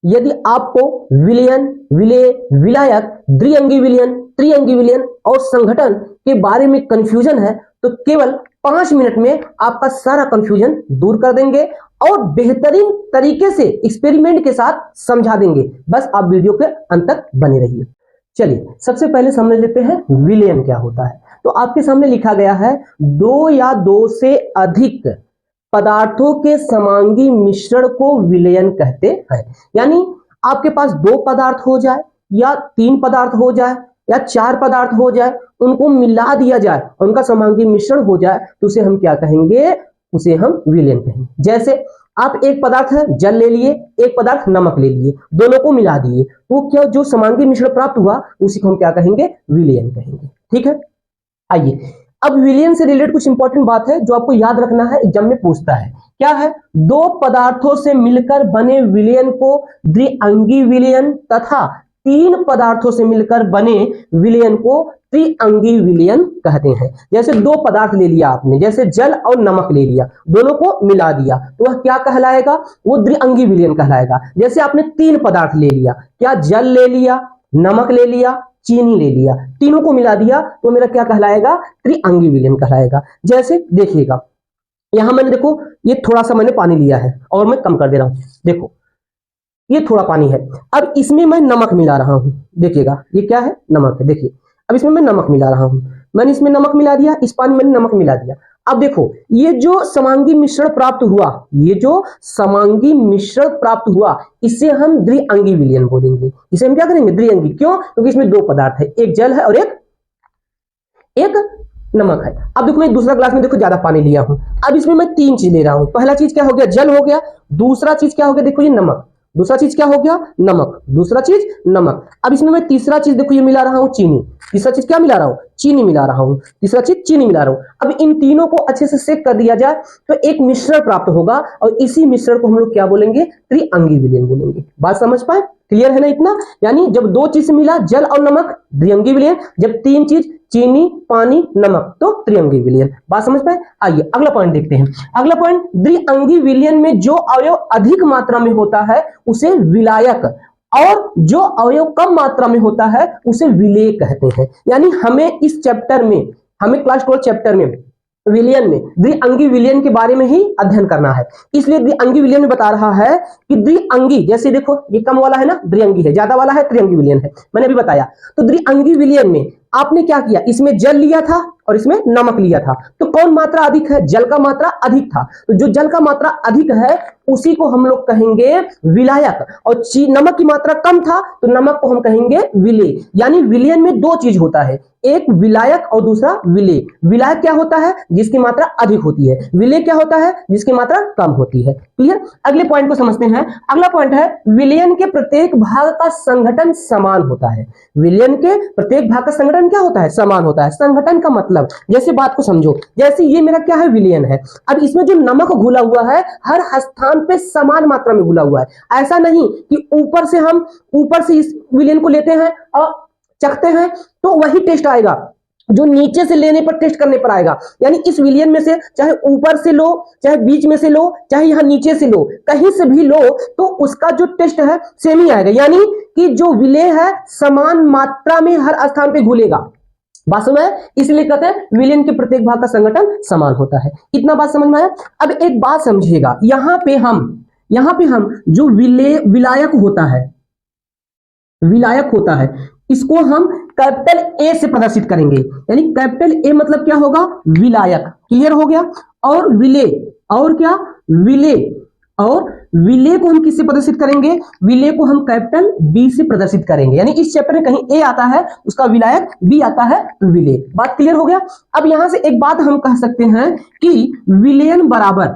यदि आपको विलयन, विलेय, विलायक, द्विअंगी विलयन, त्रिअंगी विलयन और संघटन के बारे में कंफ्यूजन है तो केवल 5 मिनट में आपका सारा कंफ्यूजन दूर कर देंगे और बेहतरीन तरीके से एक्सपेरिमेंट के साथ समझा देंगे। बस आप वीडियो के अंत तक बने रहिए। चलिए सबसे पहले समझ लेते हैं विलयन क्या होता है। तो आपके सामने लिखा गया है 2 या 2 से अधिक पदार्थों के समांगी मिश्रण को विलयन कहते हैं। यानी आपके पास 2 पदार्थ हो जाए या 3 पदार्थ हो जाए या 4 पदार्थ हो जाए, उनको मिला दिया जाए और उनका समांगी मिश्रण हो जाए तो उसे हम क्या कहेंगे, उसे हम विलयन कहेंगे। जैसे आप एक पदार्थ है जल ले लिए, एक पदार्थ नमक ले लिए, दोनों को मिला दिए तो क्या जो समांगी मिश्रण प्राप्त हुआ उसी को हम क्या कहेंगे, विलयन कहेंगे। ठीक है, आइए अब विलयन से रिलेटेड कुछ इंपॉर्टेंट बात है जो आपको याद रखना है, एग्जाम में पूछता है। क्या है, 2 पदार्थों से मिलकर बने विलयन को द्विअंगी विलयन तथा 3 पदार्थों से मिलकर बने विलयन को त्रिअंगी विलयन कहते हैं। जैसे 2 पदार्थ ले लिया आपने, जैसे जल और नमक ले लिया, दोनों को मिला दिया तो वह क्या कहलाएगा, वो द्विअंगी विलयन कहलाएगा। जैसे आपने 3 पदार्थ ले लिया, क्या जल ले लिया, नमक ले लिया, चीनी ले लिया, तीनों को मिला दिया तो मेरा क्या कहलाएगा, त्रिअंगी विलयन कहलाएगा। जैसे देखिएगा यहां मैंने देखो ये थोड़ा सा मैंने पानी लिया है और मैं कम कर दे रहा हूं, देखो ये थोड़ा पानी है, अब इसमें मैं नमक मिला रहा हूं, देखिएगा ये क्या है, नमक है। देखिए अब इसमें मैं नमक मिला रहा हूं, मैंने इसमें नमक मिला दिया, इस पानी में नमक मिला दिया। अब देखो ये जो समांगी मिश्रण प्राप्त हुआ, ये जो समांगी मिश्रण प्राप्त हुआ इसे हम द्विअंगी विलयन बोलेंगे। इसे हम क्या करेंगे, द्विअंगी। क्यों, क्योंकि इसमें 2 पदार्थ है, एक जल है और एक नमक है। अब देखो मैं दूसरा ग्लास में देखो ज्यादा पानी लिया हूं, अब इसमें मैं 3 चीज ले रहा हूं। पहला चीज क्या हो गया, जल हो गया, दूसरा चीज क्या हो गया, देखो ये नमक, दूसरा चीज क्या हो गया, नमक, दूसरा चीज नमक। अब इसमें मैं तीसरा चीज देखो ये मिला रहा हूं, चीनी, तीसरा चीज क्या मिला रहा हूं, चीनी मिला रहा हूं, तीसरा चीज चीनी मिला रहा हूं। अब इन तीनों को अच्छे से सेक कर दिया जाए तो एक मिश्रण प्राप्त होगा और इसी मिश्रण को हम लोग क्या बोलेंगे, त्रिअंगी विलयन बोलेंगे। बात समझ पाए, क्लियर है ना इतना। यानी जब 2 चीज मिला, जल और नमक, द्विअंगी विलयन, जब 3 चीज चीनी, पानी, नमक, तो त्रिअंगी विलयन। बात समझ पाए। आइए अगला पॉइंट देखते हैं। अगला पॉइंट, द्विअंगी विलयन में जो अवयव अधिक मात्रा में होता है उसे विलायक और जो अवयव कम मात्रा में होता है उसे विलेय कहते हैं। यानी हमें इस चैप्टर में, हमें क्लास 12 चैप्टर में विलयन में द्विअंगी विलयन के बारे में ही अध्ययन करना है। इसलिए द्विअंगी विलयन में बता रहा है कि द्विअंगी, जैसे देखो ये कम वाला है ना द्विअंगी है, ज्यादा वाला है त्रिअंगी विलयन है, मैंने अभी बताया। तो द्विअंगी विलयन में आपने क्या किया, इसमें जल लिया था और इसमें नमक लिया था, तो कौन मात्रा अधिक है, जल का मात्रा अधिक था, तो जो जल का मात्रा अधिक है उसी को हम लोग कहेंगे विलायक, और नमक की मात्रा कम था तो नमक को हम कहेंगे विलेय। यानी विलयन में 2 चीज होता है, एक विलायक और दूसरा विलेय। विलायक क्या होता है, जिसकी मात्रा अधिक होती है, विलेय क्या होता है, जिसकी मात्रा कम होती है। क्लियर। अगले पॉइंट को समझते हैं। अगला पॉइंट है, विलयन के प्रत्येक भाग का संघटन समान होता है। विलयन के प्रत्येक भाग का संघटन क्या होता है, समान होता है। संघटन का मतलब, जैसे बात को समझो, जैसे ये मेरा क्या है, विलयन है, अब इसमें जो नमक घुला हुआ है हर स्थान पे समान मात्रा में घुला हुआ है। ऐसा नहीं कि ऊपर से इस विलयन को लेते हैं और चखते हैं तो वही टेस्ट आएगा जो नीचे से लेने पर टेस्ट करने पर आएगा। यानी इस विलयन में से चाहे ऊपर से लो, चाहे बीच में से लो, चाहे यहां नीचे से लो, कहीं से भी लो तो उसका जो टेस्ट है सेम ही आएगा। यानी कि जो विलेय है समान मात्रा में हर स्थान पे घुलेगा। बात समझ में, इसलिए कहते हैं विलयन के प्रत्येक भाग का संघटन समान होता है। इतना बात समझ में आया। अब एक बात समझिएगा, यहां पे हम जो विलायक होता है इसको हम कैपिटल ए से प्रदर्शित करेंगे। यानी कैपिटल ए मतलब क्या होगा, विलायक। क्लियर हो गया। और विलेय, और क्या, विलेय, और विलेय को हम किससे प्रदर्शित करेंगे, विलेय को हम कैपिटल बी से प्रदर्शित करेंगे। यानी इस चैप्टर में कहीं ए आता है उसका विलायक, बी आता है विलेय। बात क्लियर हो गया। अब यहां से एक बात हम कह सकते हैं कि विलयन बराबर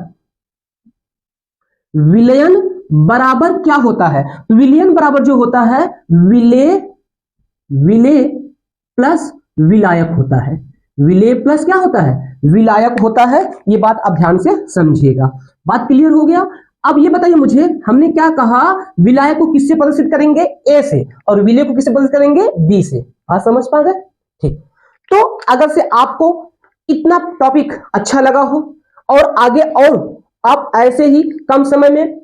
क्या होता है, विलयन बराबर जो होता है विलेय प्लस विलायक होता है। विलेय प्लस क्या होता है, विलायक होता है। ये बात आप ध्यान से समझिएगा। बात क्लियर हो गया। अब ये बताइए मुझे, हमने क्या कहा, विलायक को किससे प्रदर्शित करेंगे, ए से, और विलेय को किससे प्रदर्शित करेंगे, बी से। बात समझ पा गए। ठीक। तो अगर से आपको इतना टॉपिक अच्छा लगा हो और आगे और आप ऐसे ही कम समय में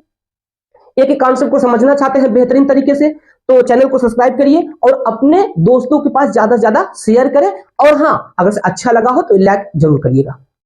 एक एक कॉन्सेप्ट को समझना चाहते हैं बेहतरीन तरीके से, तो चैनल को सब्सक्राइब करिए और अपने दोस्तों के पास ज्यादा से ज्यादा शेयर करें। और हाँ, अगर अच्छा लगा हो तो लाइक जरूर करिएगा।